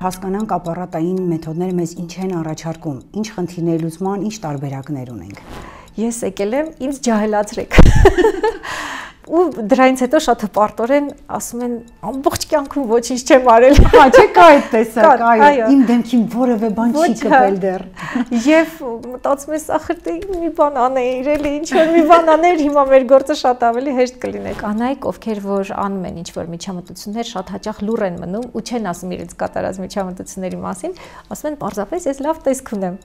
Հասկանանք ապարատային մեթոդները մեզ ինչ են առաջարկում, ինչ խնդիրների լուծման, ինչ տարբերակներ ունենք։ Ես եկել եմ, ինձ ջահելացրեք։ Ու դրանից հետո շատ հպարտորեն ասում են ամբողջ կյանքում ոչինչ չեմ արել։ Հա, չէ՞ կա այդ տեսակ, այո, իմ դեմքին որևէ բան չի կպել դեռ։ Եվ մտածում ես, ախր դե մի բան անեիր, էլի ինչ որ մի բան աներ, հիմա մեր գործը շատ ավելի հեշտ կլիներ։ Կանայք, ովքեր որ անում են ինչ որ միջամտություններ, շատ հաճախ լուռ են մնում ու չեն ասում իրենց կատարած միջամտությունների մասին, ասում են պարզապես ես լավ տեսք ունեմ։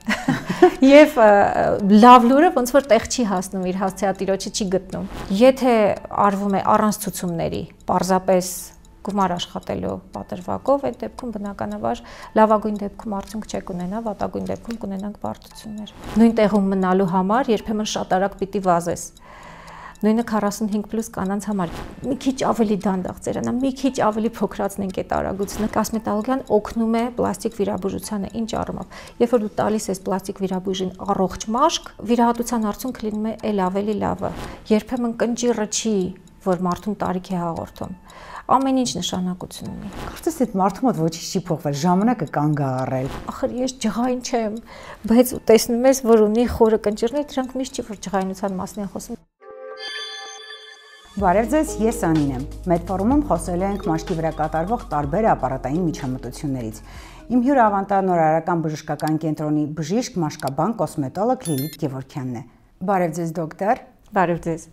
Եվ լավ լուրը ոնց որ տեղ չի հասնում, իր հասցեատիրոջը չի գտնում։ Եթե արվում է առանց ցուցումների, պարզապես գումար աշխատելու պատրվակով, այդ դեպքում բնականաբար լավագույն դեպքում արդյունք չեք ունենա, վատագույն դեպքում կունենանք բարդություններ։ Նույն տեղում մնալու համար երբեմն շատ արագ պիտի վազես։ Նույնը 45+ կանանց համար մի քիչ ավելի դանդաղ ծերանա, մի քիչ ավելի փոքրացնենք այդ արագությունը։ Կոսմետոլոգիան օգնում է պլաստիկ վիրաբուժությանը ինչ առումով։ Երբ որ դու տալիս ես պլաստիկ վիրաբույժին առողջ մաշկ, վիրահատության արդյունքը լինում է ել ավելի լավը։ Երբեմն կնճիռը չի, որ մարդուն տարիք է հաղորդում։ Ամեն ինչ նշանակություն ունի։ Կարծես այդ մարդու մոտ ոչինչ չի փոխվել, ժամանակը կանգ է առել։ Ախր ես ջղային չեմ, բայց տեսնում ես, որ ունի խորը կնճիռներ, դրանք միշտ չի որ ջղայնության մասին են խոսում։ Բարև ձեզ, ես Անին եմ։ Մեդֆորումում խոսելու ենք մաշկի վրա կատարվող տարբեր ապարատային միջամտություններից։ Իմ հյուրը Ավանտա նորարարական բժշկական կենտրոնի բժիշկ, մաշկաբան, կոսմետոլոգ Լիլիթ Գևորգյանն է։ Բարև ձեզ, դոկտոր։ Բարև ձեզ։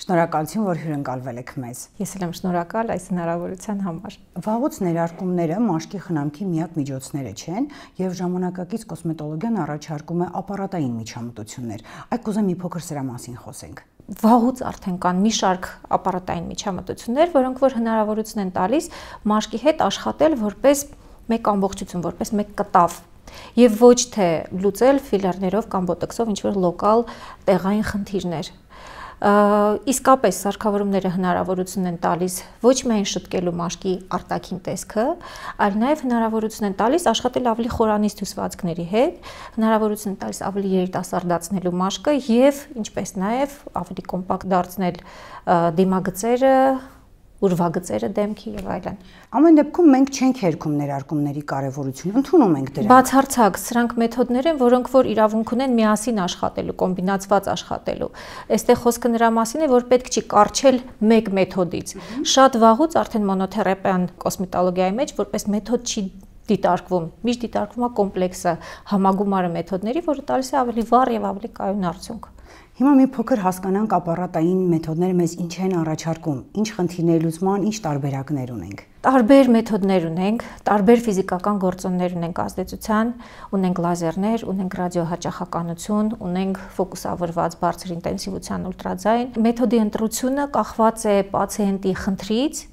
Շնորհակալություն, որ հյուրընկալվել եք մեզ։ Ես էլ եմ շնորհակալ այս հնարավորության համար։ Վաղուց ներարկումները մաշկի խնամքի միակ միջոցները չեն, եւ ժամանակակից կոսմետոլոգիան առաջարկում է ապարատային միջամտություններ։ Այդ կուզեմ մի փոքր սրա մասին խոսենք։ Վաղուց արդեն կան մի շարք ապարատային միջամտություններ, որոնք որ հնարավորություն են տալիս մաշկի հետ աշխատել որպես մեկ ամբողջություն, որպես մեկ կտավ եւ ոչ թե լուծել ֆիլերներով կամ բոտոքսով ինչ որ լոկալ տեղային խնդիրներ։ Իսկապես սարքավորումները հնարավորություն են տալիս ոչ միայն շտկելու մաշկի արտաքին տեսքը, այլ նաև հնարավորություն են տալիս աշխատել ավելի խորանիստ հյուսվածքների հետ, հնարավորություն են տալիս ավելի երիտասարդացնելու մաշկը եւ ինչպես նաև ավելի կոմպակտ դարձնել դիմագծերը, ուրվագծերը դեմքի եւ այլն։ Ամեն դեպքում մենք չենք հերքում ներարկումների կարեւորությունը, ընդունում ենք դրանք։ Բացարձակ, սրանք մեթոդներ են, որոնք որ իրավունք ունեն միասին աշխատելու, կոմբինացված աշխատելու։ Այստեղ խոսքը նրա մասին է, որ պետք չի կառչել մեկ մեթոդից։ Շատ վաղուց արդեն մոնոթերապիան կոսմետոլոգիայի մեջ որպես մեթոդ չի դիտարկվում, միշտ դիտարկվում է կոմպլեքսը, համագումարը մեթոդների, որը տալիս է ավելի վառ եւ ավելի կայուն արդյունք։ Հիմա մի փոքր հասկանանք ապարատային մեթոդները մեզ ինչ են առաջարկում, ինչ խնդիրների լուծման, ինչ տարբերակներ ունենք։ Տարբեր մեթոդներ ունենք, տարբեր ֆիզիկական գործոններ ունենք ազդեցության, ունենք լազերներ, ունենք ռադիոհաճախականություն, ունենք ֆոկուսավորված բարձր ինտենսիվության ուլտրաձայն։ Մեթոդի ընտրությունը կախված է պացիենտի խնդրից,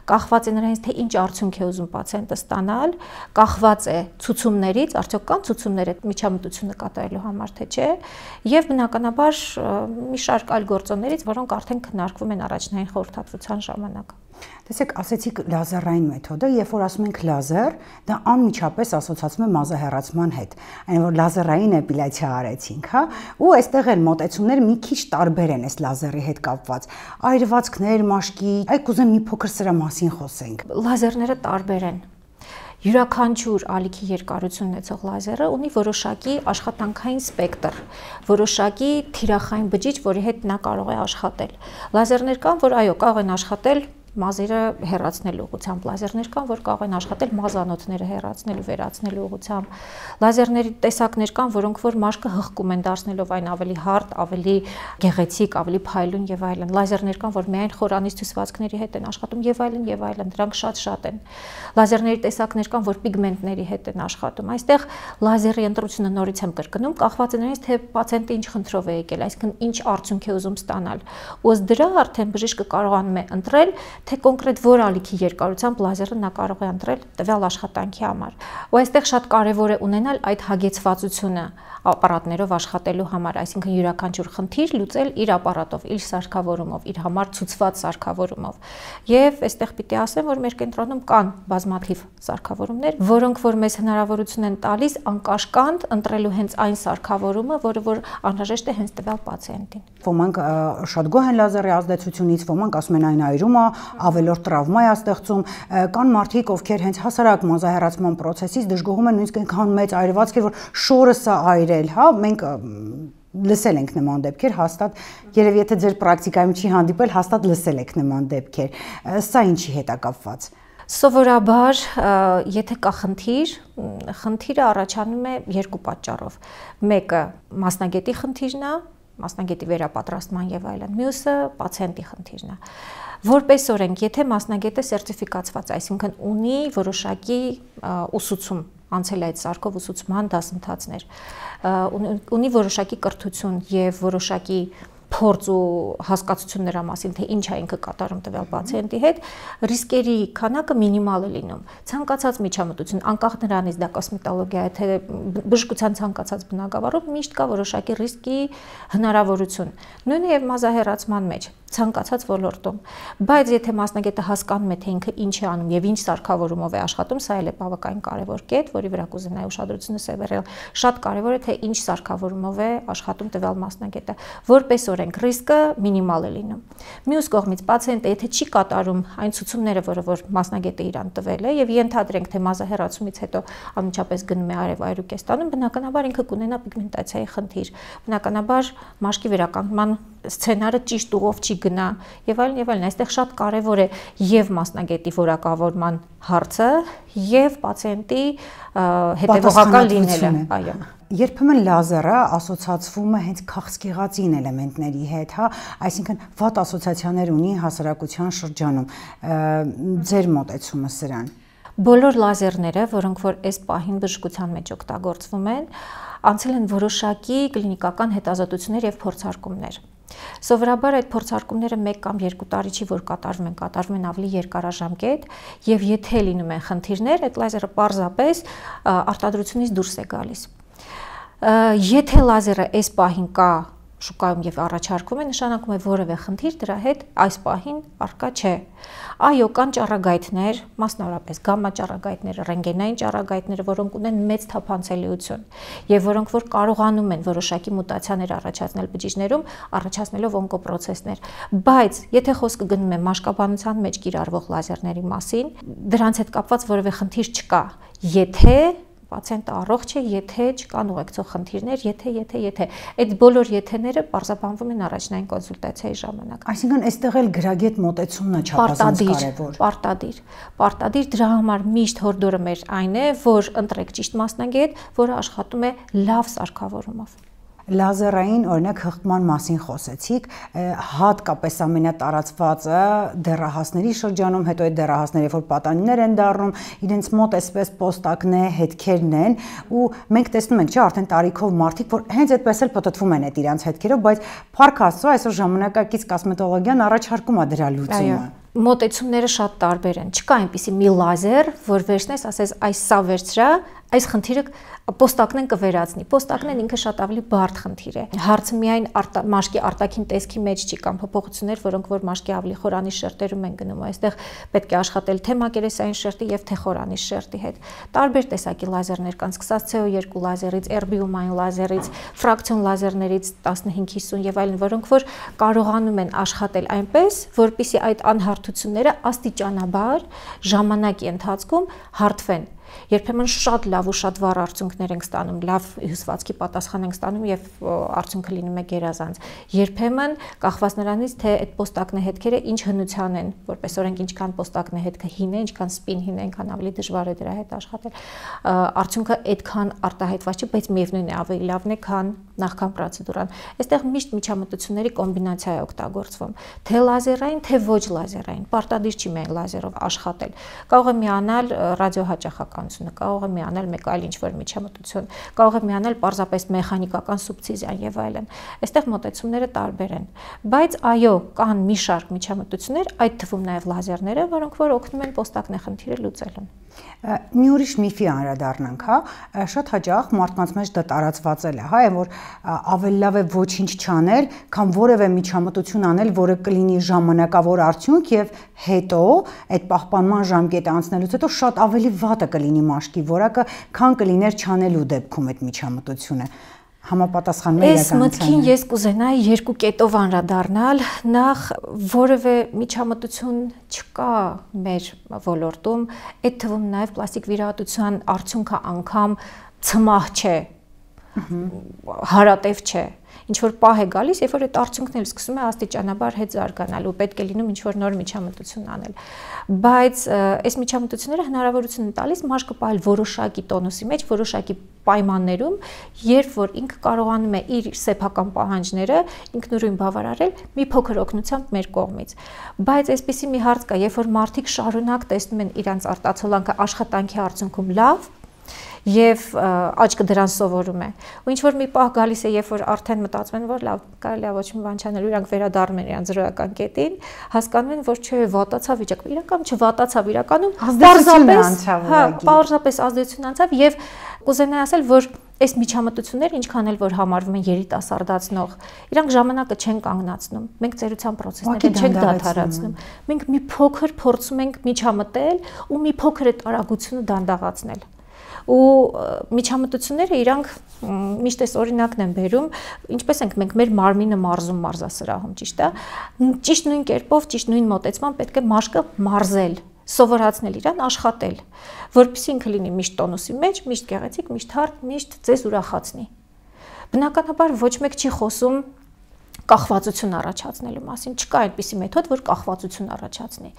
կախված է նրանից, թե ինչ արդյունք է ուզում պացիենտը ստանալ, կախված է ցուցումներից, արդյոք կան ցուցումներ այդ միջամտությունը կատարելու համար, թե չէ, եւ բնականաբար մի շարք այլ գործոններից, որոնք արդեն քննարկվում են առաջնային խորհրդատվության ժամանակ։ Տեսեք, ասեցիք լազերային մեթոդը, երբ որ ասում ենք լազեր, դա անմիջապես ասոցացվում է մազահեռացման հետ, այն որ լազերային էպիլյացիա արեցինք, հա, ու այստեղ էլ մոտեցումները մի քիչ տարբեր են այս լազերի հետ կապված։ Այրվածքներ, մաշկի, այ կուզեմ մի փոքր սրա մասին խոսենք։ Լազերները տարբեր են։ Յուրաքանչյուր ալիքի երկարություն ունեցող լազերը ունի որոշակի աշխատանքային սպեկտր, որոշակի թիրախային բջիջ, որի հետ նա կարող է աշխատել։ Լազերներ կան, որ այո, կարող են աշխատել մազերը հեռացնելու ուղղությամբ, լազերներ կան, որ կարող են աշխատել մազանոթները հեռացնելու, վերացնելու ուղղությամբ։ Լազերների տեսակներ կան, որոնք որ մաշկը հղկում են դարձնելով այն ավելի հարթ, ավելի գեղեցիկ, ավելի փայլուն եւ այլն։ Լազերներ կան, որ միայն խորանիստ հյուսվածքների հետ են աշխատում եւ այլն եւ այլն, դրանք շատ են։ Լազերների տեսակներ կան, որ պիգմենտների հետ են աշխատում։ Այստեղ լազերի ընտրությունը նորից եմ կրկնում, կախված է նրանից, թե պացիենտը ինչ խնդրով է եկել, այսինքն ինչ արդյունք է ուզում ստանալ։ Ու ըստ դրա արդեն բժիշկը կարողանում է ընտրել, թե կոնկրետ որ ալիքի երկարությամբ լազերը նա կարող է ընտրել տվյալ աշխատանքի համար։ Ու այստեղ շատ կարևոր է ունենալ այդ հագեցվածությունը ապարատներով աշխատելու համար, այսինքն յուրաքանչյուր խնդիր լուծել իր ապարատով, իր սարքավորումով, իր համար ցուցված սարքավորումով։ Եվ այստեղ պիտի ասեմ, որ մեր կենտրոնում կան բազմաթիվ սարքավորումներ, որոնք որ մեզ հնարավորություն են տալիս անկաշկանդ ընտրելու հենց այն սարքավորումը, որը որ անհրաժեշտ է հենց տվյալ պացիենտին։ Ոմանք շատ գոհ են լազերի ազդեցությունից, ոմանք ասում են այն այրում է, ավելորդ տրավմա է ստեղծում, կան մարդիկ, ովքեր հենց հասարակ մազահեռացման process-ից դժգոհում են նույնիսկ այնքան մեծ այրվածք էր, որ շորս է այրել, հա, մենք լսել ենք նման դեպքեր, հաստատ երևի եթե ձեր պրակտիկայում չի հանդիպել, հաստատ լսել եք նման դեպքեր։ Սա ինչի հետ է կապված։ Սովորաբար, եթե կա խնդիրը առաջանում է երկու պատճառով։ Մեկը մասնագետի խնդիրն է, մասնագետի վերապատրաստման եւ այլն, մյուսը պացիենտի խնդիրն է։ Որպես օրենք, եթե մասնագետը սերտիֆիկացված, այսինքն ունի որոշակի ուսուցում, անցել է այդ սարքով ուսուցման դասընթացներ, ունի որոշակի կրթություն եւ որոշակի փորձ ու հասկացություն նրա մասին, թե ինչ է ինքը կատարում տվյալ պացիենտի հետ, ռիսկերի քանակը մինիմալ է լինում։ Ցանկացած միջամտություն, անկախ նրանից դա կոսմետոլոգիա է, թե բժշկության ցանկացած բնագավառում, միշտ կա որոշակի ռիսկի հնարավորություն։ Նույնը եւ մազահեռացման մեջ, ցանկացած ոլորտում։ Բայց եթե մասնագետը հասկանում է, թե ինքը ինչ է անում եւ ինչ սարքավորումով է աշխատում, սա էլ է բավականին կարեւոր կետ, որի վրա կուզենայի ուշադրությունը սևեռել։ Շատ կարեւոր է, թե ինչ սարքավորումով է աշխատում տվյալ մասնագետը։ Որպես օրենք ռիսկը մինիմալ է լինում։ Մյուս կողմից պացիենտը եթե չի կատարում այն ցուցումները, որ մասնագետը իրան տվել է եւ ենթադրենք թե մազահեռացումից հետո անմիջապես գնում է արևայրուք է ստանում, բնականաբար ինքը կունենա պիգմենտացիայի խնդիր։ Բնականաբար մաշկի վերականգնման սցենարը ճիշտ ուղով չի գնա եւ այլն, այստեղ շատ կարեւոր է եւ մասնագետի որակավորման հարցը եւ պացիենտի հետեւողական լինելը, այո։ Երբեմն լազերը ասոցացվում է հենց քաղցկեղածին էլեմենտների հետ, հա, այսինքն վատ ասոցիացիաներ ունի հասարակության շրջանում։ Ձեր մոտեցումը սրան։ Բոլոր լազերները, որոնք որ այս պահին բժշկության մեջ օգտագործվում են, անցել են որոշակի կլինիկական հետազոտություններ եւ փորձարկումներ։ Սովորաբար այդ փորձարկումները 1 կամ 2 տարի չի որ կատարվում են ավելի երկարաժամկետ եւ եթե լինում են խնդիրներ, այդ լազերը պարզապես արտադրությունից դուրս է գալիս։ Եթե լազերը այս պահին կա շուկայում եւ առաջարկվում է, նշանակում է որևէ խնդիր դրա հետ այս պահին առկա չէ։ Այո, կան ճառագայթներ, մասնավորապես գամմա ճառագայթները, ռենտգենային ճառագայթները, որոնք ունեն մեծ թափանցելիություն եւ որոնք որ կարողանում են որոշակի մուտացիաներ առաջացնել բջիջներում, առաջացնելով օնկոպրոցեսներ։ Բայց եթե խոսքը գնում է մաշկաբանության մեջ կիրառվող լազերների մասին, դրանց հետ կապված որևէ խնդիր չկա, եթե պացիենտը առողջ է, եթե չկան ուղեկցող խնդիրներ, եթե այդ բոլոր եթեները պարզաբանվում են առաջնային կոնսուլտացիայի ժամանակ։ Այսինքն այստեղ էլ գրագետ մոտեցումն է չափազանց կարևոր։ Պարտադիր դրա համար միշտ հորդորը մեր այն է, որ ընտրեք ճիշտ մասնագետ, որը աշխատում է լավ սարքավորումով։ Լազերային օրինակ հղկման մասին խոսեցիք, հատկապես ամենատարածվածը դեռահասների շրջանում, հետո այդ դեռահասները, որ պատանիներ են դառնում, իրենց մոտ այսպես պոստակնե հետքերն են ու մենք տեսնում ենք, չէ, արդեն տարիքով մարդիկ, որ հենց այդպես էլ պտտվում են այդ իրանց հետքերով, բայց փառք Աստծո, այսօր ժամանակակից կոսմետոլոգիան առաջարկում է դրա լուծումը։ Մոտեցումները շատ տարբեր են։ Չկա այնպիսի մի լազեր, որ վերցնես, ասես այս սա վերցրա, այս խնդիրը պոստակնեն կվերացնի։ Պոստակնեն ինքը շատ ավելի բարդ խնդիր է։ Հարցը միայն մաշկի արտաքին տեսքի մեջ չի կամ փոփոխություններ, որոնք որ մաշկի ավելի խորանիշ շերտերում են գնում, այստեղ պետք է աշխատել թե մակերեսային շերտի եւ թե խորանիշ շերտի հետ։ Տարբեր տեսակի լազերներ կան, սկսած CO2 լազերից, էրբիումային լազերից, ֆրակցիոն լազերներից 1550 եւ այլն, որոնք որ կարողանում են աշխատել այնպես, որպեսզի այդ անհարթությունները աստիճանաբար ժամանակի ընթացքում հարթվեն։ Երբեմն շատ լավ ու շատ վառ արդյունքներ ենք ստանում, լավ հյուսվածքի պատասխան ենք ստանում եւ արդյունքը լինում է գերազանց։ Երբեմն կախված նրանից, թե այդ պոստակնե հետքերը ինչ հնության են, որպես օրենք ինչքան պոստակնե հետքը հին է, ինչքան սպին հին է, այնքան ավելի դժվար է դրա հետ աշխատել։ Արդյունքը այդքան արտահայտված չէ, բայց միևնույն է ավելի լավն է, քան նախքան պրոցեդուրան։ Այստեղ միշտ միջամտությունների կոմբինացիա է օգտագործվում, թե լազերային, թե ոչ լազերային։ Պարտադիր չի միայն լազերով աշխատել։ Կարող է միանալ ռադիոհաճախականությունը, կարող է միանալ մեկ այլ ինչ-որ միջամտություն, կարող է միանալ պարզապես մեխանիկական սուբցիզիան եւ այլն։ Այստեղ մոտեցումները տարբեր են, բայց այո, կան մի շարք միջամտություններ, այդ թվում նաեւ լազերները, որոնք որ օգնում են պոստակնե խնդիրը լուծելուն։ Մի ուրիշ միֆի անդրադառնանք, հա, շատ հաճախ մարդկանց մեջ դա տարածված է, հա, որ ավելի լավ է ոչինչ չանել, քան որևէ միջամտություն անել, որը կլինի ժամանակավոր արդյունք եւ հետո այդ պահպանման ժամկետը անցնելուց հետո շատ ավելի վատը կլինի մաշկի որակը, քան կլիներ չանելու դեպքում այդ միջամտությունը։ համապատասխանում է իրականությանը։ Այս մտքին ես կուզենայի երկու կետով անդրադառնալ։ Նախ որևէ միջամտություն չկա մեր ոլորտում, այդ թվում նաև պլաստիկ վիրահատության արդյունքը անգամ ցմահ չէ, հարատև չէ։ Ինչ որ պահ է գալիս, երբ որ այդ արդյունքն էլ սկսում է աստիճանաբար հետ զարգանալ ու պետք է լինում ինչ որ նոր միջամտություն անել։ Բայց այս միջամտությունները հնարավորություն են տալիս մաշկը պահել որոշակի տոնուսի մեջ, որոշակի պայմաններում, երբ որ ինքը կարողանում է իր սեփական պահանջները ինքնուրույն բավարարել մի փոքր օգնությամբ մեր կողմից։ Բայց այսպեսի մի հարց կա, երբ որ մարդիկ շարունակ տեսնում են իրանց արտացոլանքը աշխատանքի արդյունքում լավ, եւ աչքը դրան սովորում է։ Ու ինչ որ մի պահ գալիս է, երբ որ արդեն մտածում են, որ լավ, կարելի է ոչ մի բան չանել, իրանք վերադառնում են իրանց զրոյական կետին, հասկանում են, որ չէ, վատացավ վիճակը։ Իրականում չվատացավ, իրականում պարզապես ազդեցություն անցավ եւ կուզենայի ասել, որ այս միջամտությունները ինչքան էլ որ համարվում են երիտասարդացնող, իրանք ժամանակը չեն կանգնացնում։ Մենք ծերության process-ները չենք դադարեցնում։ Մենք մի փոքր փորձում ենք միջամտել ու մի փոքր այդ արագությունը դանդաղացնել։ Ու միջամտությունները իրանք միշտ այս օրինակն են բերում, ինչպես ենք մենք մեր մարմինը մարզում մարզասրահում, ճիշտ է։ Ճիշտ նույն կերպով, ճիշտ նույն մոտեցման պետք է մաշկը մարզել, սովորացնել իրան աշխատել, որպեսզի ինքը լինի միշտ տոնուսի մեջ, միշտ գեղեցիկ, միշտ հարթ, միշտ ձեզ ուրախացնի։ Բնականաբար ոչ մեկ չի խոսում կախվածություն առաջացնելու մասին, չկա այդպիսի մեթոդ, որ կախվածություն առաջացնի։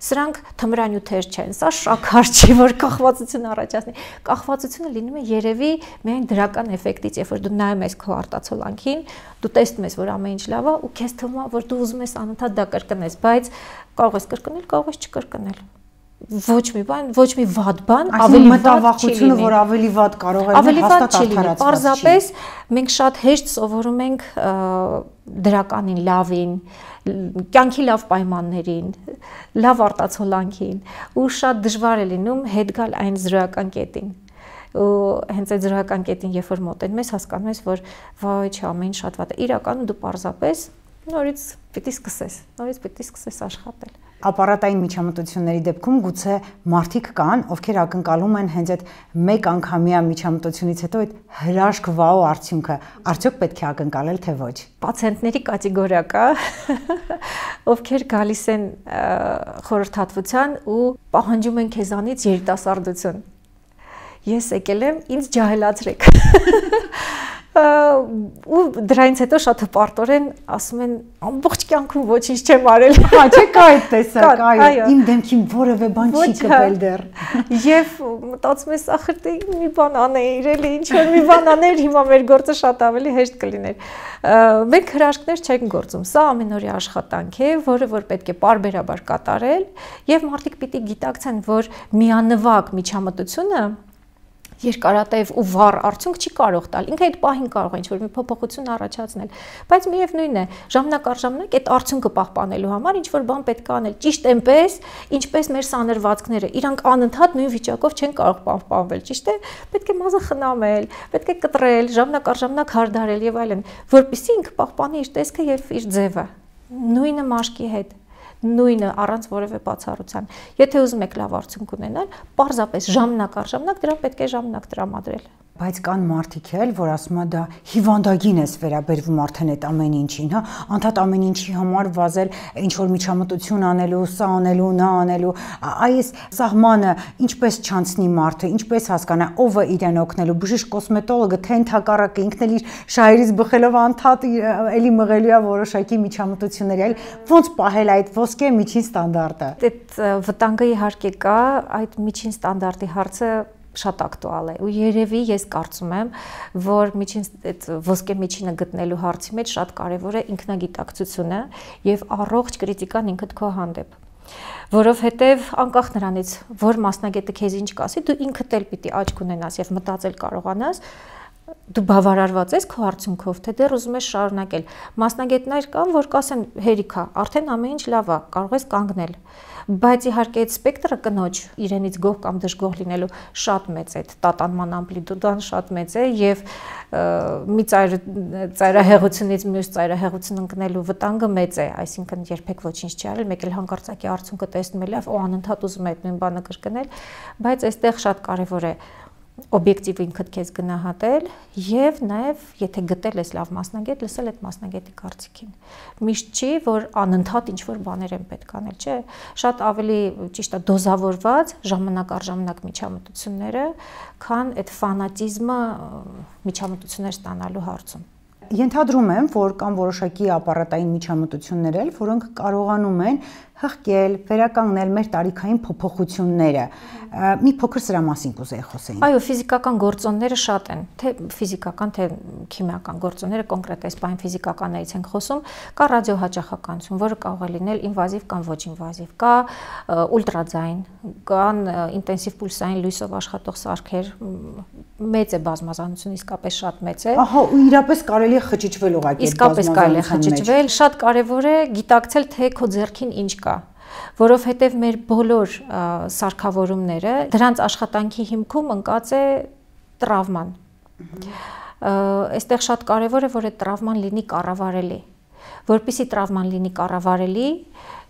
Սրանք թմրանյութեր չեն, սա շաքար չի, որ կախվածություն առաջացնի։ Կախվածությունը լինում է երևի միայն դրական էֆեկտից, երբ որ դու նայում ես քո արտացոլանքին, դու տեսնում ես, որ ամեն ինչ լավ է ու քեզ թվում է, որ դու ուզում ես անընդհատ դա կրկնես, բայց կարող ես կրկնել, կարող ես չկրկնել։ Ոչ մի բան, ոչ մի վատ բան, ավելի մտավախությունը, որ ավելի վատ կարող է լինել, հաստատ արդարացված չի։ Պարզապես մենք շատ հեշտ սովորում ենք դրականին, լավին, կյանքի լավ պայմաններին, լավ արտացոլանքին, ու շատ դժվար է լինում հետ գալ այն զրոյական կետին։ Ու հենց այդ զրոյական կետին, երբ որ մոտենում ես, հասկանում ես, որ վայ, չէ, ամեն ինչ շատ վատ է։ Իրականում դու պարզապես նորից պիտի սկսես աշխատել։ Ապարատային միջամտությունների դեպքում գուցե մարդիկ կան, ովքեր ակնկալում են հենց այդ մեկ անգամյա միջամտությունից հետո այդ հրաշք վաու արդյունքը, արդյոք պետք է ակնկալել, թե ոչ։ Պացիենտների կատեգորիա կա, ովքեր գալիս են խորհրդատվության ու պահանջում են քեզանից երիտասարդություն։ Ես եկել եմ, ինձ ջահելացրեք։ Ու դրանից հետո շատ հպարտորեն ասում են ամբողջ կյանքում ոչինչ չեմ արել։ Հա, չէ՞ կա այդ տեսակ, այո, իմ դեմքին որևէ բան չի կպել դեռ։ Եվ մտածում ես, ախր դե մի բան անեիր, էլի ինչ որ մի բան աներ, հիմա մեր գործը շատ ավելի հեշտ կլիներ։ Մենք հրաշքներ չենք գործում։ Սա ամենօրյա աշխատանք է, որը որ պետք է պարբերաբար կատարել, եւ մարդիկ պիտի գիտակցեն, որ միանվագ միջամտությունը երկարատև ու վառ արդյունք չի կարող տալ։ Ինքը այդ պահին կարող է ինչ-որ մի փոփոխություն առաջացնել, բայց միևնույն է, ժամանակ առ ժամանակ այդ արդյունքը պահպանելու համար ինչ-որ բան պետք է անել։ Ճիշտ այնպես, ինչպես մեր սանրվածքները, իրանք անընդհատ նույն վիճակով չեն կարող պահպանվել, ճիշտ է։ Պետք է մազը խնամել, պետք է կտրել, ժամանակ առ ժամանակ հարդարել եւ այլն, որպեսզի ինքը պահպանի իր տեսքը եւ իր ձևը։ Նույնը մաշկի հետ։ Նույնը առանց որևէ բացառության։ Եթե ուզում եք լավ արդյունք ունենալ, պարզապես ժամանակ առ ժամանակ դրան պետք է ժամանակ տրամադրել։ Բայց կան մարդիկ էլ, որ ասում են դա հիվանդագին է վերաբերվում արդեն այդ ամեն ինչին, հա, անդադ ամեն ինչի համար վազել, ինչ որ միջամտություն անելու, սա անելու, նա անելու, այս սահմանը ինչպես չանցնի մարդը, ինչպես հասկանա ով է իրեն օգնելու, բժիշկ կոսմետոլոգը, թե ընդհակառակը ինքն էլ իր շահերից բխելով անդադ էլի մղելու է որոշակի միջամտությունների, այլ ոնց պահել այդ ոսկե միջին ստանդարտը։ Այդ վտանգը իհարկե կա, այդ միջին ստանդարտի հարցը շատ ակտուալ է ու երևի ես կարծում եմ, որ այդ ոսկե միջինը գտնելու հարցի մեջ շատ կարևոր է ինքնագիտակցությունը եւ առողջ կրիտիկան ինքդ քո հանդեպ, որովհետեւ անկախ նրանից, որ մասնագետը քեզ ինչ կասի, դու ինքդ էլ պիտի աչք ունենաս եւ մտածել կարողանաս, դու բավարարված ես քո արդյունքով, թե դեռ ուզում ես շարունակել։ Մասնագետներ կան, որ կասեն հերիք է, արդեն ամեն ինչ լավ է, կարող ես կանգնել։ Բայց իհարկե այդ սպեկտրը կնոջ իրենից գոհ կամ դժգոհ լինելու շատ մեծ է, տատանման ամպլիտուդան շատ մեծ է եւ մի ծայրահեղությունից մյուս ծայրահեղություն ընկնելու վտանգը մեծ է, այսինքն երբեք ոչինչ չի արել, մեկ էլ հանկարծակի արդյունքը տեսնում է լավ, ու անընդհատ ուզում է այդ նույն բանը կրկնել, բայց այստեղ շատ կարեւոր է օբյեկտիվ ինքդ քեզ գնահատել եւ նաեւ եթե գտել ես լավ մասնագետ, լսել այդ մասնագետի կարծիքին։ Միշտ չի, որ անընդհատ ինչ որ բաներ են պետք անել, չէ՞։ Շատ ավելի ճիշտ է դոզավորված ժամանակ առ ժամանակ միջամտությունները, քան այդ ֆանատիզմը միջամտություններ ստանալու հարցում։ Ենթադրում եմ, որ կան որոշակի ապարատային միջամտություններ, որոնք կարողանում են հղկել, վերականգնել մեր տարիքային փոփոխությունները։ Մի փոքր սրա մասին կուզեի խոսեին։ Այո, ֆիզիկական գործոնները շատ են, թե ֆիզիկական, թե քիմիական գործոնները, կոնկրետ այս բան ֆիզիկականներից ենք խոսում, կա ռադիոհաճախականություն, որը կարող է լինել ինվազիվ կամ ոչ ինվազիվ, կա ուլտրաձայն, կան ինտենսիվ պուլսային լույսով աշխատող սարքեր, մեծ է բազմազանությունը, իսկապես շատ մեծ է։ Ահա, ու իրապես կարելի է խճճվել ուղղակի այդ բազմազանության մեջ։ Իսկապես կարելի է խճճվել, շատ կարևոր է գիտակցել, թե քո ձեռքին ինչ կա, որովհետև մեր բոլոր սարքավորումները, դրանց աշխատանքի հիմքում ընկած է տրավման։ Այստեղ շատ կարևոր է, որ այդ տրավման լինի կառավարելի։ Որպեսզի տրավման լինի կառավարելի,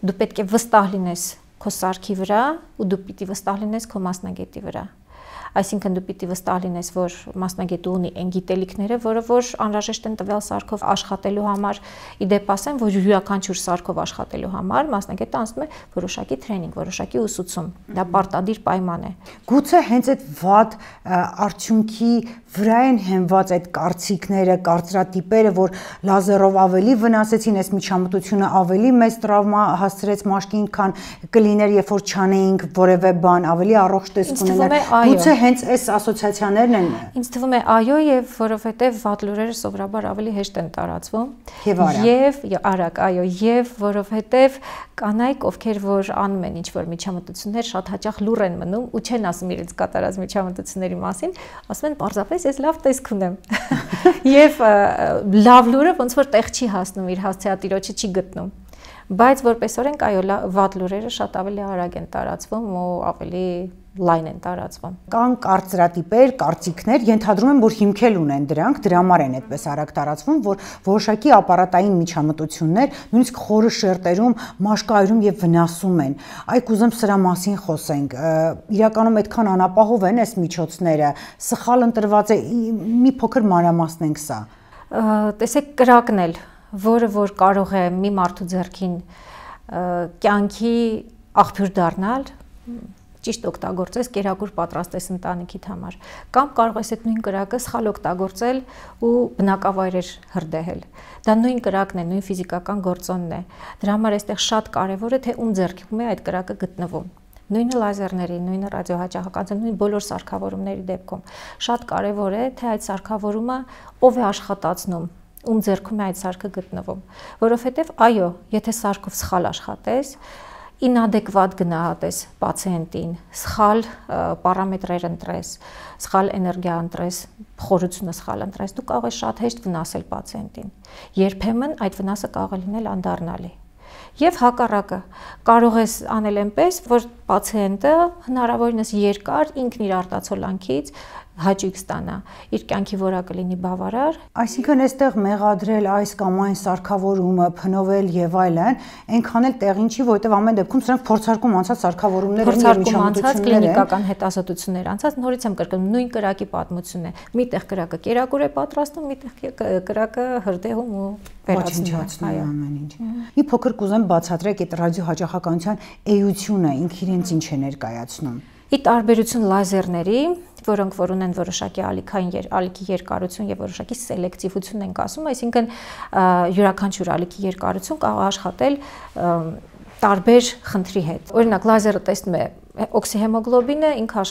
դու պետք է վստահ լինես քո սարքի վրա ու դու պիտի վստահ լինես քո մասնագետի վրա։ Այսինքն դու պիտի վստահ լինես, որ մասնագետը ունի այն գիտելիքները, որը որ անհրաժեշտ են տվյալ սարքով աշխատելու համար, իդեպ ասեմ, որ յուրաքանչյուր սարքով աշխատելու համար մասնագետը անցնում է որոշակի տրեյնինգ, որոշակի ուսուցում։ Դա պարտադիր պայման է։ Գուցե հենց այդ վատ արդյունքի վրա են հենված այդ կարծիքները, կարծրատիպերը, որ լազերով ավելի վնասեցին, այս միջամտությունը ավելի մեծ տրավմա հասցրեց մաշկին, քան կլիներ, երբ որ չանեինք որևէ բան, ավելի առողջ տեսք ունենար։ Գուցե հենց այս ասոցիացիաներն են։ Ինձ թվում է այո, եւ որովհետեւ վատ լուրերը սովորաբար ավելի հեշտ են տարածվում եւ արագ, այո, եւ որովհետեւ կանայք, ովքեր որ անում են ինչ-որ միջամտություններ, շատ հաճախ լուր են մնում ու չեն ասում իրենց կատարած միջամտությունների մասին, ասում են պարզապես ես լավ տեսք ունեմ։ Եվ լավ լուրը ոնց որ տեղ չի հասնում, իր հասցեատիրոջը չի գտնում։ Բայց որպես օրենք, այո, վատ լուրերը շատ ավելի արագ են տարածվում ու ավելի լայն են տարածվում։ Կան կարծրատիպեր, կարծիքներ, ենթադրում եմ, որ հիմքել ունեն դրանք, դրա համար են այդպես արագ տարածվում, որ որոշակի ապարատային միջամտություններ նույնիսկ խորը շերտերում, մաշկայում եւ վնասում են։ Այ կուզեմ սրա մասին խոսենք։ Իրականում այդքան անապահով են այս միջոցները, սխալ ընտրված է, մի փոքր մանրամասնենք սա։ Տեսեք, կրակն էլ, որը որ կարող է մի մարդու ձեռքին կյանքի աղբյուր դառնալ, ճիշտ օգտագործես, կերակուր պատրաստես ընտանիքիդ համար, կամ կարող ես այդ նույն կրակը սխալ օգտագործել ու բնակավայրեր հրդեհել։ Դա նույն կրակն է, նույն ֆիզիկական գործոնն է։ Դրա համար այստեղ շատ կարևոր է, թե ում ձեռքում է այդ կրակը գտնվում։ Նույնը լազերների, նույնը ռադիոհաճախականության, նույն բոլոր սարքավորումների դեպքում շատ կարևոր է, թե այդ սարքավորումը ով է աշխատացնում, ում ձեռքում է այդ սարքը գտնվում, որովհետև այո, եթե սարքով սխալ աշխատես, ինադեկվատ գնահատես պացիենտին, սխալ պարամետրեր ընտրես, սխալ էներգիա ընտրես, խորությունը սխալ ընտրես, դու կարող ես շատ հեշտ վնասել պացիենտին։ Երբեմն այդ վնասը կարող է լինել անդառնալի։ Եվ հակառակը, կարող ես անել այնպես, որ պացիենտը հնարավորինս երկար ինքն իր արտացոլանքից հաճույք ստանա, իր կյանքի որակը լինի բավարար։ Այսինքն այստեղ մեղադրել այս կամ այն սարքավորումը, փնովել եւ այլն, այնքան էլ տեղին չի, որովհետեւ ամեն դեպքում սրանք փորձարկում անցած սարքավորումներ են, փորձարկում անցած կլինիկական հետազոտություններ անցած, նորից եմ կրկնում, նույն կրակի պատմությունն է։ Միտեղ կրակը կերակուր է պատրաստում, միտեղ կրակը հրդեհում ու վերացնում է ամեն ինչ։ Մի փոքր կուզեմ բացատրեք այդ ռադիոհաճախականության էությունը ինքը իրենց ինչ է ներկայացնում։ Ի տարբերություն լազերների, որոնք որ ունեն որոշակի ալիքի երկարություն եւ որոշակի սելեկտիվություն ենք ասում, այսինքն յուրաքանչյուր ալիքի երկարություն կարող է աշխատել տարբեր խնդրի հետ։ Օրինակ լազերը տեսնում է օքսիհեմոգլոբինը, ինքը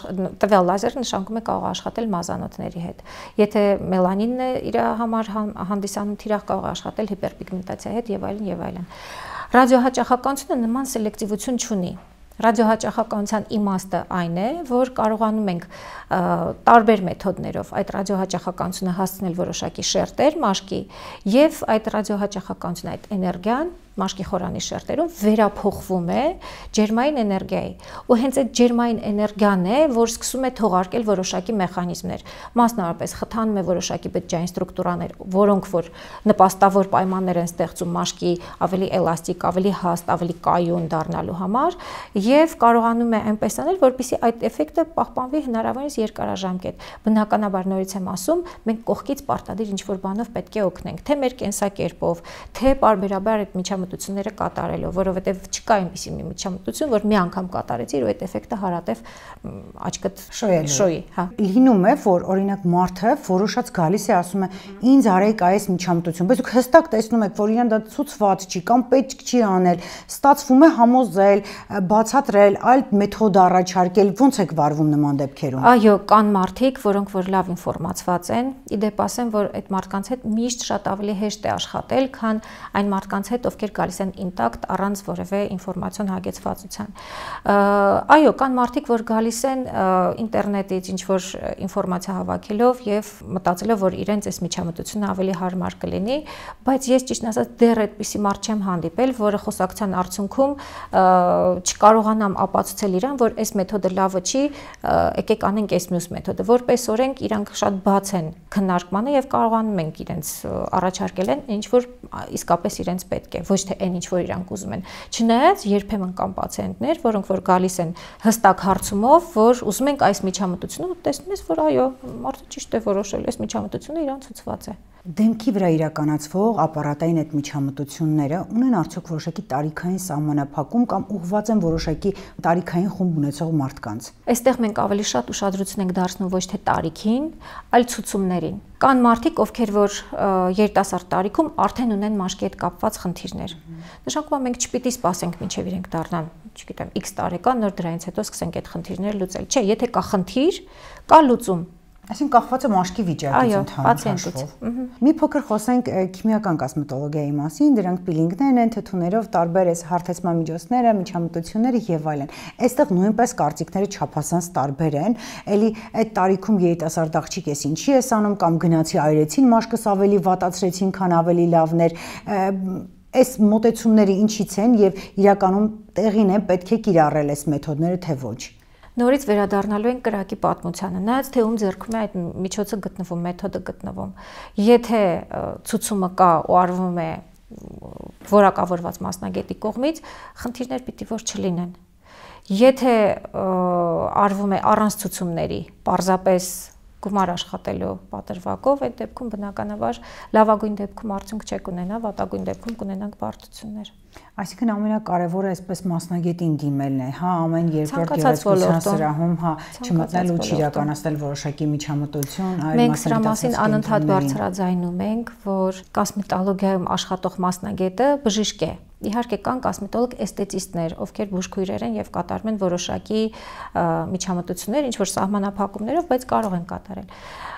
տվյալ լազերը նշանակում է կարող աշխատել մազանոթների հետ։ Եթե մելանինն է իր համար հանդիսանում թիրախ, կարող է աշխատել հիպերպիգմենտացիայի հետ եւ այլն եւ այլն։ Ռադիոհաճախականությունը նման սելեկտիվություն չունի։ Ռադիոհաճախականության իմաստը այն է, որ կարողանում ենք տարբեր մեթոդներով այդ ռադիոհաճախականությունը հասցնել որոշակի շերտեր մաշկի եւ այդ ռադիոհաճախականությունը, այդ էներգիան մաշկի խորանի շերտերում վերափոխվում է ջերմային էներգիայի, ու հենց այդ ջերմային էներգիան է, որ սկսում է թողարկել որոշակի մեխանիզմներ, մասնավորապես խթանում է որոշակի բջջային ստրուկտուրաներ, որոնք որ նպաստավոր պայմաններ են ստեղծում մաշկի ավելի էլաստիկ, ավելի հաստ, ավելի կայուն դառնալու համար, եւ կարողանում է այնպես անել, որպեսզի այդ էֆեկտը պահպանվի հնարավորինս երկարաժամկետ։ Բնականաբար նորից եմ ասում, մենք կողքից պարտադիր ինչ-որ բանով պետք է օգնենք, թե մեր կենսակերպով, թե պարբերաբար այդ միջամտությունները կատարելով, որովհետև չկա այնպիսի մի միջամտություն, որ մի անգամ կատարեցիր ու այդ էֆեկտը հարատև աչքդ շոյի, հա։ Լինում է, որ օրինակ մարդը որոշած գալիս է ասում է, ինձ արեք այս միջամտություն, բայց դուք հստակ տեսնում եք, որ իրեն դա ցուցված չի կամ պետք չի անել, ստացվում է համոզել, բացատրել, այլ մեթոդ առաջարկել, ոնց եք վարվում նման դեպքերում։ Այո, կան մարդիկ, որոնք որ լավ ինֆորմացված են, իդեպ ասեմ, որ այդ մարդկանց հետ միշտ շատ ավելի հեշտ է աշխատել, քան այն մարդկանց հետ, ովքեր գալիս են ինտակտ առանց որևէ ինֆորմացիոն հագեցվածության։ Այո, կան մարդիկ, որ գալիս են ինտերնետից ինչ-որ ինֆորմացիա հավաքելով եւ մտածելով, որ իրենց այս միջամտությունը ավելի հարմար կլինի, բայց ես ճիշտն ասած դեռ այդպիսի մարդ չեմ հանդիպել, որը խոսակցության արդյունքում չկարողանամ ապացուցել իրան, որ այս մեթոդը լավը չի, եկեք անենք այս մյուս մեթոդը, որպես օրենք իրանք շատ բաց են քննարկմանը եւ կարողանում ենք իրենց առաջարկել են ինչ որ իսկապես իրենց պետք է, ոչ թե այն ինչ որ իրանք ուզում են։ Չնայած երբեմն կան պացիենտներ, որոնք որ գալիս են հստակ հարցումով, որ ուզում ենք այս միջամտությունը, ու տեսնում ես, որ այո, մարդը ճիշտ է որոշել, այս միջամտությունը իրան ցուցված է։ Դեմքի վրա իրականացվող ապարատային այդ միջամտությունները ունեն արդյոք որոշակի տարիքային սահմանափակում կամ ուղղված են որոշակի տարիքային խումբ ունեցող մարդկանց։ Այստեղ մենք ավելի շատ ուշադրություն ենք դարձնում ոչ թե տարիքին, այլ ցուցումներին։ Կան մարդիկ, ովքեր որ երիտասարդ տարիքում արդեն ունեն մաշկի հետ կապված խնդիրներ։ Նշանակում է մենք չպիտի սպասենք մինչև իրենք դառնան, չգիտեմ, X տարեկան, նոր դրանից հետո սկսենք այդ խնդիրները լուծել։ Չէ, եթե կա խնդիր, կա լուծում։ Այսինքն կախված է մաշկի վիճակից ընդհանրապես։ Մի փոքր խոսենք քիմիական կոսմետոլոգիայի մասին, դրանք պիլինգներն են, թթուներով տարբեր էս հարթեցման միջոցները, միջամտությունները եւ այլն։ Այստեղ նույնպես կարծիքները չափազանց տարբեր են։ Էլի այդ տարիքում երիտասարդ աղջիկ էս ինչի էս անում կամ գնացի այրեցին մաշկս ավելի վատացրեցին, քան ավելի լավներ։ Այս մոտեցումները ինչից են եւ իրականում տեղին են պետք է կիրառել այս մեթոդները թե ոչ։ Նորից վերադառնալու ենք կրակի պատմությանը, նայած թե ում ձեռքում է այդ միջոցը գտնվում, մեթոդը գտնվում։ Եթե ցուցումը կա ու արվում է որակավորված մասնագետի կողմից, խնդիրներ պիտի որ չլինեն։ Եթե արվում է առանց ցուցումների, պարզապես գումար աշխատելու պատրվակով, այդ դեպքում բնականաբար լավագույն դեպքում արդյունք չեք ունենա, վատագույն դեպքում կունենանք բարդություններ։ Այսինքն ամենակարևորը այսպես մասնագետին դիմելն է, հա, ամեն երկրորդ գեղեցկության սրահում, հա, չմտնել ու չիրականացնել որոշակի միջամտություն, այլ մենք սրա մասին անընդհատ բարձրաձայնում ենք, որ կոսմետոլոգիայում աշխատող մասնագետը բժիշկ է։ Իհարկե կան կոսմետոլոգ էսթետիստներ, ովքեր բուժքույրեր են եւ կատարում են որոշակի միջամտություններ, ինչ որ սահմանափակումներով, բայց կարող են կատարել։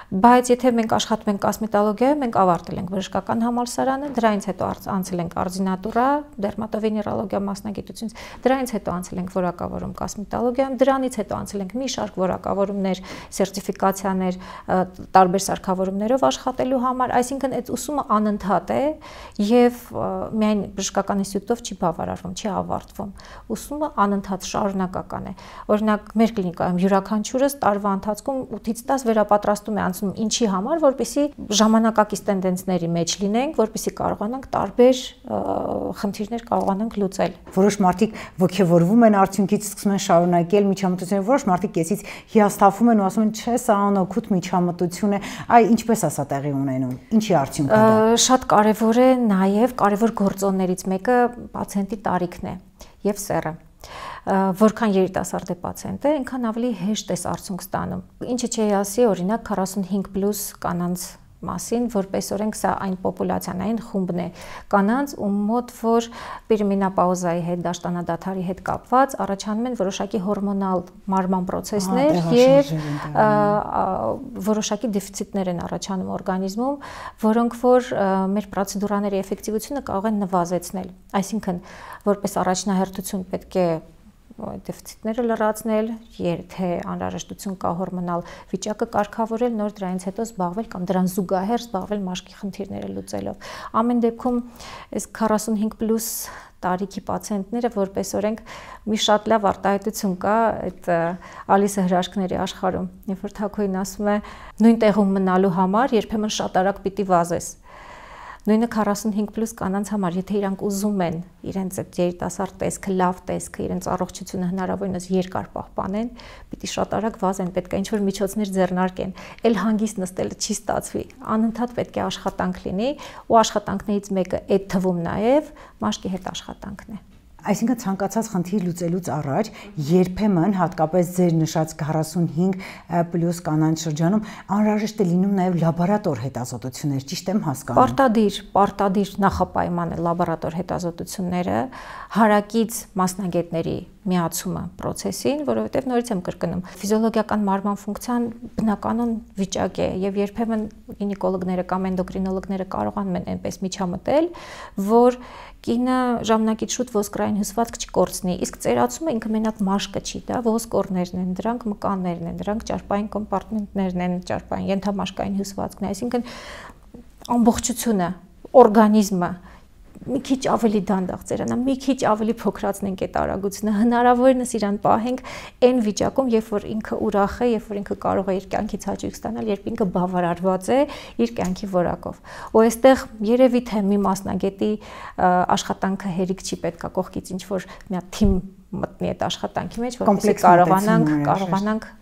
Բայց եթե մենք աշխատում ենք կոսմետոլոգիայում, մենք ավարտել ենք բժշկական համալսարանը, դրանից հետո անցել ենք արձինատուրա, դերմատովեներոլոգիա մասնագիտությունից, դրանից հետո անցել ենք որակավորում կոսմետոլոգիայում, դրանից հետո անցել ենք մի շարք որակավորումներ, սերտիֆիկացիաներ, տարբեր սարքավորումներով աշխատելու համար, այսինքն այդ ուսումը անընդհատ է եւ միայն բժշկական ինստիտուտով չի բավարարվում, չի ավարտվում։ Ուսումը անընդհատ շարունակական է։ Օրինակ, մեր կլինիկայում յուրաքանչյուրս տարվա ընթացքում 8-ից 10 վերապատրաստում է ինչի համար, որպեսզի ժամանակակից տենդենսների մեջ լինենք, որպեսզի կարողանանք տարբեր խնդիրներ կարողանանք լուծել։ Որոշ մարդիկ ոգևորվում են արդյունքից, սկսում են շարունակել միջամտությունները, որոշ մարդիկ կեսից հիասթափվում են ու ասում են, չէ, սա անօգուտ միջամտություն է, այ ինչպես է սա տեղի ունենում, ինչի արդյունք է դա։ Շատ կարևոր է նաև կարևոր գործոններից մեկը պացիենտի տարիքն է եւ սեռը։ Որքան երիտասարդ է պացիենտը, այնքան ավելի հեշտ է արդյունք ստանում։ Ինչը չի ասի, օրինակ 45+ կանանց մասին, որպես օրենք սա այն պոպուլացիան, այն խումբն է կանանց, ում մոտ որ պերիմենոպաուզայի հետ, դաշտանադադարի հետ կապված առաջանում են որոշակի հորմոնալ մարման պրոցեսներ եւ որոշակի դեֆիցիտներ են առաջանում օրգանիզմում, որոնք որ մեր պրոցեդուրաների էֆեկտիվությունը կարող են նվազեցնել։ Այսինքն, որպես առաջնահերթություն պետք է դեֆիցիտները լրացնել, եթե անհրաժեշտություն կա հորմոնալ վիճակը կարգավորել, նոր դրանից հետո զբաղվել կամ դրան զուգահեռ զբաղվել մաշկի խնդիրները լուծելով։ Ամեն դեպքում այս 45+ տարիքի պացիենտները որպես օրենք մի շատ լավ արտահայտություն կա այդ Ալիսը հրաշքների աշխարհում, երբ որ Թակոին ասում է նույն տեղում մնալու համար երբեմն շատ արագ պիտի վազես։ Նույնը 45+ կանանց համար, եթե իրանք ուզում են իրենց այդ երիտասարդ տեսքը, լավ տեսքը, իրենց առողջությունը հնարավորինս երկար պահպանեն, պիտի շատ արագ վազեն, պետք է ինչ-որ միջոցներ ձեռնարկեն։ Էլ հանգիստ նստելը չի ստացվի։ Անընդհատ պետք է աշխատանք լինի, ու աշխատանքներից մեկը այդ թվում նաև մաշկի հետ աշխատանքն է։ Այսինքն ցանկացած խնդիր լուծելուց առաջ երբեմն հատկապես ձեր նշած 45+ կանանց շրջանում անհրաժեշտ է լինում նաև լաբորատոր հետազոտություններ, ճիշտ եմ հասկանում։ Պարտադիր նախապայման է լաբորատոր հետազոտությունները, հարակից մասնագետների միացումը process-ին, որովհետև նորից եմ կրկնում, ֆիզիոլոգիական մարման ֆունկցիան բնականon վիճակ է եւ երբեմն գինեկոլոգները կամ էնդոկրինոլոգները կարողանում են այնպես միջամտել, որ կինը ժամանակից շուտ ոսկրային հյուսվածք չկորցնի, իսկ ծերացումը ինքը մենակ մաշկը չի, դա ոսկորներն են, դրանք մկաններն են, դրանք ճարպային կոմպարտմենտներն են, ճարպային ենթամաշկային հյուսվածքն է, այսինքն ամբողջությունը, օրգանիզմը մի քիչ ավելի դանդաղ ծերանա, մի քիչ ավելի փոքրացնենք այդ արագությունը, հնարավորինս իրան պահենք այն վիճակում, երբ որ ինքը ուրախ է, երբ որ ինքը կարող է իր կյանքից հաճույք ստանալ, երբ ինքը բավարարված է իր կյանքի որակով։ Ու այստեղ երևի թե մի մասնագետի աշխատանքը հերիք չի պետքա կողքից ինչ որ մի հատ թիմ մտնի այդ աշխատանքի մեջ, որպեսզի կարողանանք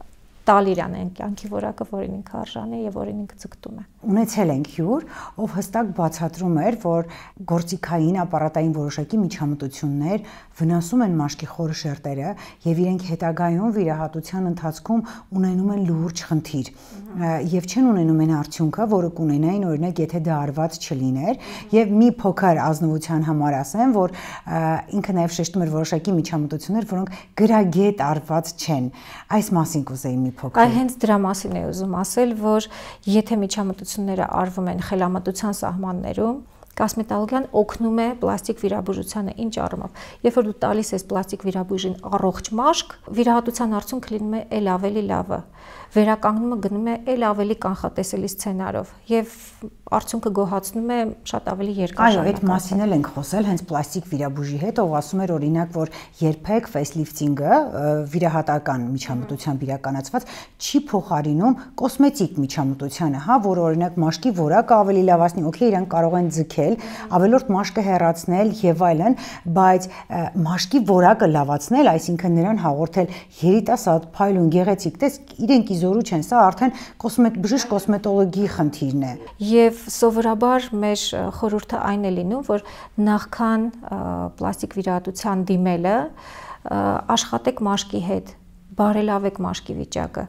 տալ իրան այն կյանքի որակը, որին ինքը արժան է եւ որին ինքը ձգտում է։ Ունեցել ենք հյուր, ով հստակ բացատրում էր, որ գործիքային ապարատային որոշակի միջամտություններ վնասում են մաշկի խորը շերտերը եւ իրենք հետագայում վիրահատության ընթացքում ունենում են լուրջ խնդիր եւ չեն ունենում այն արդյունքը, որը կունենային օրինակ եթե դա արված չլիներ եւ մի փոքր ազնվության համար ասեմ, որ ինքը նաեւ շեշտում էր որոշակի միջամտություններ, որոնք գրագետ արված չեն։ Այս մասին կուզեի մի փոքր։ Այ հենց դրա մասին է ուզում ասել, որ եթե միջամտությունները արվում են խելամտության սահմաններում, կոսմետոլոգիան օգնում է պլաստիկ վիրաբուժությանը ինչ առումով։ Երբ որ դու տալիս ես պլաստիկ վիրաբույժին առողջ մաշկ, վիրահատության արդյունքը լինում է ել ավելի լավը։ Վերականգնումը գնում է ել ավելի կանխատեսելի սցենարով եւ արդյունքը գոհացնում է շատ ավելի երկար ժամանակ։ Այո, այդ մասին էլ ենք խոսել հենց պլաստիկ վիրաբույժի հետ, ով ասում էր օրինակ, որ երբեք ֆեյսլիֆտինգը վիրահատական միջամտությամբ իրականացված չի փոխարինում կոսմետիկ միջամտությանը, հա, որ օրինակ մաշկի որակը ավելի լավացնի, օքեյ, իրանք կարող են ձգել, ավելորդ մաշկը հեռացնել եւ այլն, բայց մաշկի որակը լավացնել, այսինքն նրան հաղորդել երիտասարդ, փայլուն, գեղեցիկ տեսք, իրենք իզորու չեն, սա արդեն բժիշկ կոսմետոլոգի խնդիրն է։ Եվ սովորաբար մեր խորհուրդը այն է լինում, որ նախքան պլաստիկ վիրահատության դիմելը աշխատեք մաշկի հետ, բարելավեք մաշկի վիճակը։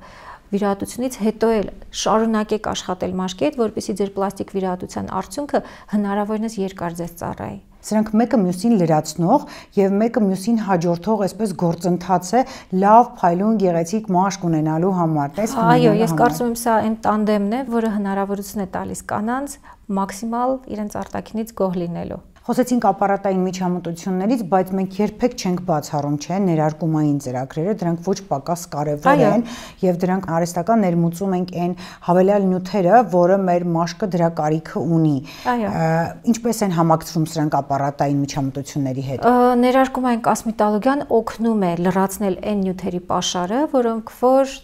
Վիրահատությունից հետո էլ շարունակեք աշխատել մաշկի հետ, որպեսզի ձեր պլաստիկ վիրահատության արդյունքը հնարավորինս երկար ձեզ ծառայի։ Սրանք մեկը մյուսին լրացնող եւ մեկը մյուսին հաջորդող այսպես գործընթաց է լավ փայլուն գեղեցիկ մաշկ ունենալու համար, տեսք ունենալու համար։ Այո, ես կարծում եմ սա այն տանդեմն է, որը հնարավորություն է տալիս կանանց մաքսիմալ իրենց արտաքինից գոհ լինելու։ Խոսեցինք ապարատային միջամտություններից, բայց մենք երբեք չենք բացառում, չէ, ներարկումային ծրագրերը, դրանք ոչ պակաս կարևոր են եւ դրանք արհեստական ներմուծում ենք այն հավելյալ նյութերը, որը մեր մաշկը դրա կարիքը ունի։ Ինչպես են համակցվում սրանք ապարատային միջամտությունների հետ։ Ներարկումային կոսմետոլոգիան օգնում է լրացնել այն նյութերի պաշարը, որոնք որ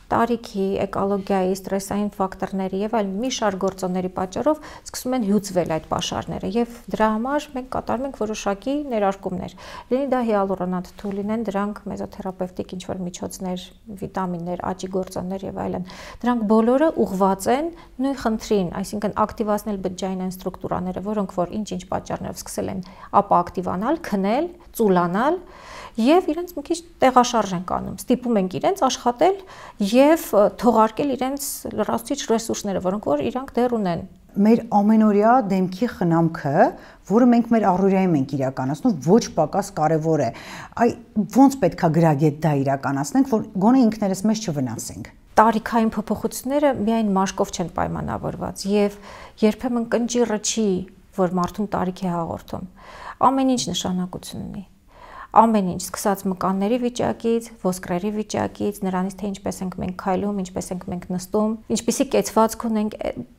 տարիքի, էկոլոգիայի, ստրեսային ֆակտորների եւ այլ մի շարք գործոնների պատճառով սկսում են հյուծվել այդ պաշարները եւ դրա համար մենք կատարում ենք որոշակի ներարկումներ։ Լինի դա հիալուրոնաթթու, լինեն դրանք մեզոթերապևտիկ ինչ-որ միջոցներ, վիտամիններ, աճի գործոններ եւ այլն։ Դրանք բոլորը ուղղված են նույն խնդրին, այսինքն ակտիվացնել բջջային ստրուկտուրաները, որոնք որ ինչ-ինչ պատճառներով սկսել են ապա ակտիվանալ, քնել, ծուլանալ եւ իրենց մի քիչ տեղաշարժ են կանում, ստիպում ենք իրենց աշխատել եւ թողարկել իրենց լրացուցիչ ռեսուրսները, որոնք որ իրանք դեռ ունեն։ Մեր ամենօրյա դեմքի խնամքը, որը մենք մեր առօրյայում ենք իրականացնում, ոչ պակաս կարևոր է։ Այ ոնց պետքա գրագետ դա իրականացնենք, որ գոնե ինքներս մեզ չվնասենք։ Տարիքային փոփոխությունները միայն մաշկով չեն պայմանավորված եւ երբեմն կնճիռը չի, որ մարդուն տարիք է հաղորդում։ Ամեն ինչ նշանակություն ունի։ ամեն ինչ, սկսած մկանների վիճակից, ոսկրերի վիճակից, նրանից թե ինչպես ենք մենք քայլում, ինչպես ենք մենք նստում, ինչպիսի կեցվածք ունենք,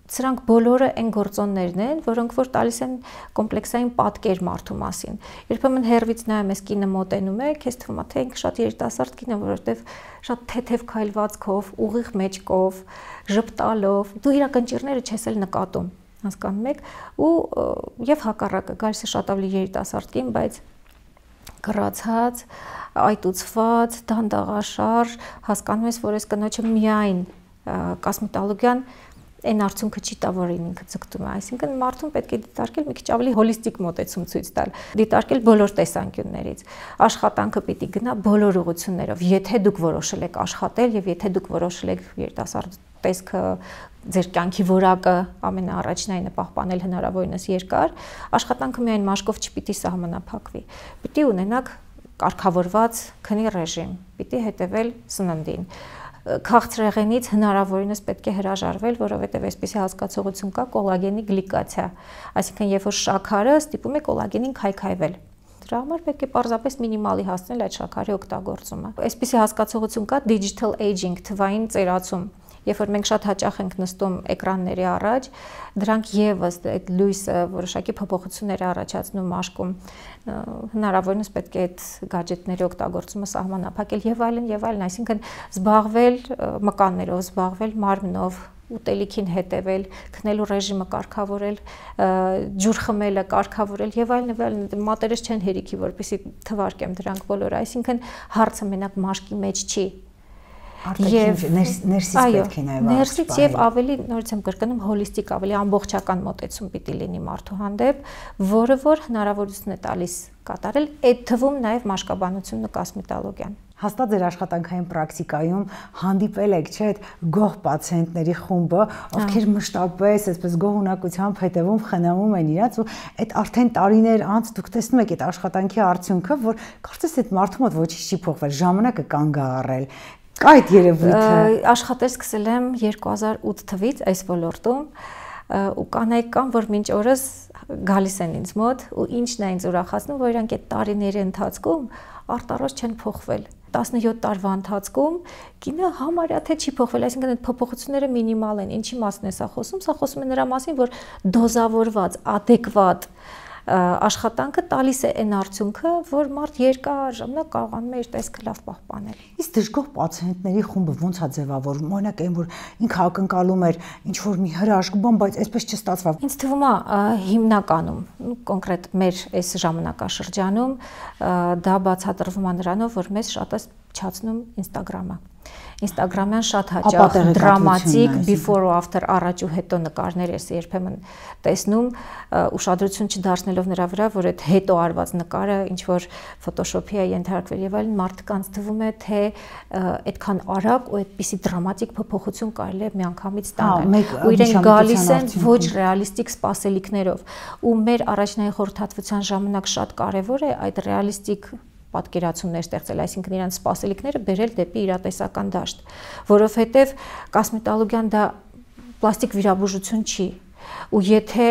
սրանք բոլորը այն գործոններն են, որոնք որ տալիս են կոմպլեքսային պատկեր մարդու մասին։ Երբեմն հերվից նայում ես կինը մոտենում է, քեզ թվում է թե ինքը շատ երիտասարդ կին է, որովհետև շատ թեթև քայլվածքով, ուղիղ մեջքով, ժպտալով, դու իր կնճիռները չես էլ նկատում, հասկանում եք, ու եւ հակառակը գալիս է շատ ավելի երիտասարդ կին, բայց կռացած, այտուցված, դանդաղաշարժ, հասկանում ես, որ այս կնոջը միայն կոսմետոլոգիան այն արդյունքը չի տա, որին ինքը ձգտում է, այսինքն մարդուն պետք է դիտարկել մի քիչ ավելի հոլիստիկ մոտեցում ցույց տալ, դիտարկել բոլոր տեսանկյուններից, աշխատանքը պիտի գնա բոլոր ուղղություններով, եթե դուք որոշել եք աշխատել եւ եթե դուք որոշել եք երիտասարդ տեսքը ձեր կյանքի որակը ամենաառաջնայինը պահպանել հնարավորինս երկար, աշխատանքը միայն մաշկով չպիտի սահմանափակվի, պիտի ունենաք կարգավորված քնի ռեժիմ, պիտի հետևել սննդին, քաղցրեղենից հնարավորինս պետք է հրաժարվել, որովհետև այսպիսի հասկացողություն կա կոլագենի գլիկացիա, այսինքն երբ որ շաքարը ստիպում է կոլագենին քայքայվել, դրա համար պետք է պարզապես մինիմալի հասնել այդ շաքարի օգտագործումը։ Այսպիսի հասկացողություն կա digital aging, թվային ծերացում, երբ որ մենք շատ հաճախ ենք նստում էկրանների առաջ, դրանք եւս այդ լույսը որոշակի փոփոխություններ առաջացնում մաշկում, հնարավորինս պետք է այդ գadgetների օգտագործումը սահմանափակել եւ այլն, այսինքն զբաղվել մկաններով, զբաղվել մարմնով, ուտելիքին հետևել, քնելու ռեժիմը կարգավորել, ջուր խմելը կարգավորել եւ այլն, մատերս չեն հերիքի, որպեսզի թվարկեմ դրանք բոլորը, այսինքն հարցը մենակ մաշկի մեջ չի։ Եվ ներսից պետք է նաև ներսից եւ ավելի նորից եմ կրկնում հոլիստիկ ավելի ամբողջական մոտեցում պիտի լինի մարդու հանդեպ, որը որ հնարավորություն է տալիս կատարել այդ թվում նաև մաշկաբանությունն ու կոսմետոլոգիան։ Հաստատ ձեր աշխատանքային պրակտիկայում հանդիպել եք, չէ՞, այդ գոհ պացիենտների խումբը, ովքեր մշտապես այսպես գոհունակությամբ հետևում, խնամում են իրաց ու այդ արդեն տարիներ անց դուք տեսնում եք այդ աշխատանքի արդյունքը, որ կարծես այդ մարդու մոտ ոչինչ չի փոխվել, ժամանակը կանգ ա առել։ Կա այդ երևույթը։ Աշխատել սկսել եմ 2008 թվականից այս ոլորտում ու կանայք կան, որ մինչ օրս գալիս են ինձ մոտ ու ինչն է ինձ ուրախացնում, որ իրանք այդ տարիների ընթացքում արտարոց չեն փոխվել։ 17 տարվա ընթացքում կինը համարյա թե չի փոխվել, այսինքն այդ փոփոխությունները մինիմալ են։ Ինչի մասին է սա խոսում։ Սա խոսում է նրա մասին, որ դոզավորված, adekvat աշխատանքը տալիս է այն արդյունքը, որ մարդ երկար ժամանակ կարողանում է իր տեսքը լավ պահպանել։ Իսկ դժգոհ պացիենտների խումբը ոնց է ձևավորվում։ Օրինակ այն, որ ինքը ակնկալում էր ինչ որ մի հրաշք բան, բայց այսպես չստացավ։ Ինձ թվում է հիմնականում, կոնկրետ մեր այս ժամանակաշրջանում դա բացատրվում է նրանով, որ մեզ շատ է չացնում Instagram-ը։ Instagram-յան շատ հաճախ դրամատիկ before or after առաջ ու հետո նկարներ ես երբեմն տեսնում, ուշադրություն չդարձնելով նրա վրա, որ այդ հետո արված նկարը ինչ որ Photoshop-ի է ենթարկվել եւ այլն, մարդկանց թվում է թե այդքան արագ ու այդպիսի դրամատիկ փոփոխություն կարելի է միանգամից ստանալ։ Ու իրենք գալիս են ոչ ռեալիստիկ սպասելիքներով։ Ու մեր առաջնային խորհրդատվության ժամանակ շատ կարեւոր է այդ ռեալիստիկ պատկերացումներ ստեղծել, այսինքն իրանց սպասելիքները բերել դեպի իրատեսական դաշտ, որովհետև կոսմետոլոգիան դա պլաստիկ վիրաբուժություն չի, ու եթե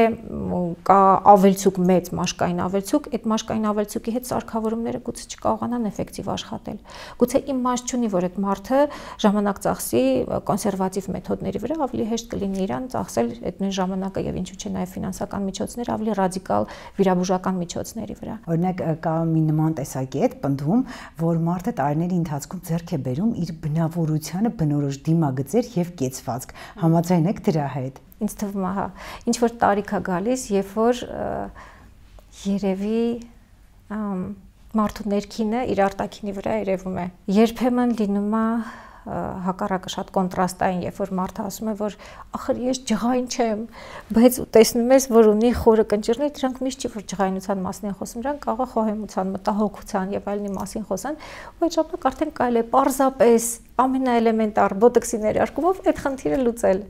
կա ավելցուկ մեծ մաշկային ավելցուկ, այդ մաշկային ավելցուկի հետ սարքավորումները գուցե չկարողանան էֆեկտիվ աշխատել։ Գուցե իմաստ չունի, որ այդ մարդը ժամանակ ծախսի կոնսերվատիվ մեթոդների վրա, ավելի հեշտ կլինի իրան ծախսել այդ նույն ժամանակը եւ ինչու՞ չէ նաեւ ֆինանսական միջոցներ, ավելի ռադիկալ վիրաբուժական միջոցների վրա։ Օրինակ կա մի նման տեսակետ պնդում, որ մարդը տարիների ընթացքում ձեռք է բերում իր բնավորությանը բնորոշ դիմագծեր եւ կեցվածք։ Համաձայն եք դրա հետ։ Ինձ թվում է, հա, ինչ որ տարիք է գալիս, երբ որ երևի մարդու ներքինը իր արտաքինի վրա երևում է։ Երբեմն լինում է հակառակը շատ կոնտրաստային, երբ որ մարդը ասում է, որ ախր ես ջղային չեմ, բայց տեսնում ես, որ ունի խորը կնճիռներ, դրանք միշտ չի որ ջղայնության մասին են խոսում, դրանք կարող է խոհեմության, մտահոգության եւ այլնի մասին խոսան, ու այդ ժամանակ արդեն կարելի է պարզապես ամենաէլեմենտար բոտոքսի ներարկումով այդ խնդիրը լուծել։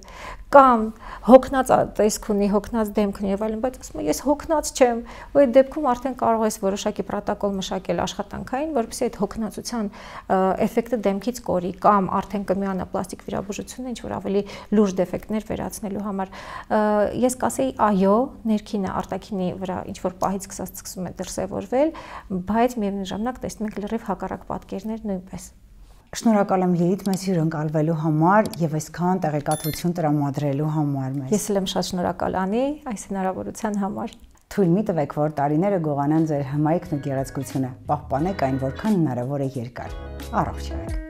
Կամ հոգնած տեսք ունի, հոգնած դեմք ունի եւ այլն, բայց ասում եմ ես հոգնած չեմ, ու այդ դեպքում արդեն կարող ես որոշակի պրոտոկոլ մշակել աշխատանքային, որովհետեւ այդ հոգնածության էֆեկտը դեմքից կորի, կամ արդեն կմիանա պլաստիկ վիրաբուժությունը, ինչ որ ավելի լուրջ դեֆեկտներ վերացնելու համար։ Ես կասեի այո, ներքինը արտաքինի վրա ինչ որ պահից սկսում է դրսևորվել, բայց միևնույն ժամանակ տեսնում ենք լրիվ հակառակ պատկերներ նույնպես։ Շնորհակալ եմ Լիլիթ մեզ հյուրընկալվելու համար եւ այսքան տեղեկատվություն տրամադրելու համար մեզ։ Ես էլ եմ շատ շնորհակալ Անի այս հնարավորության համար։ Թույլ մի տվեք, որ տարիները գողանան ձեր հմայքն ու գեղեցկությունը, պահպանեք այն որքան հնարավոր է երկար։ Առողջ եղեք։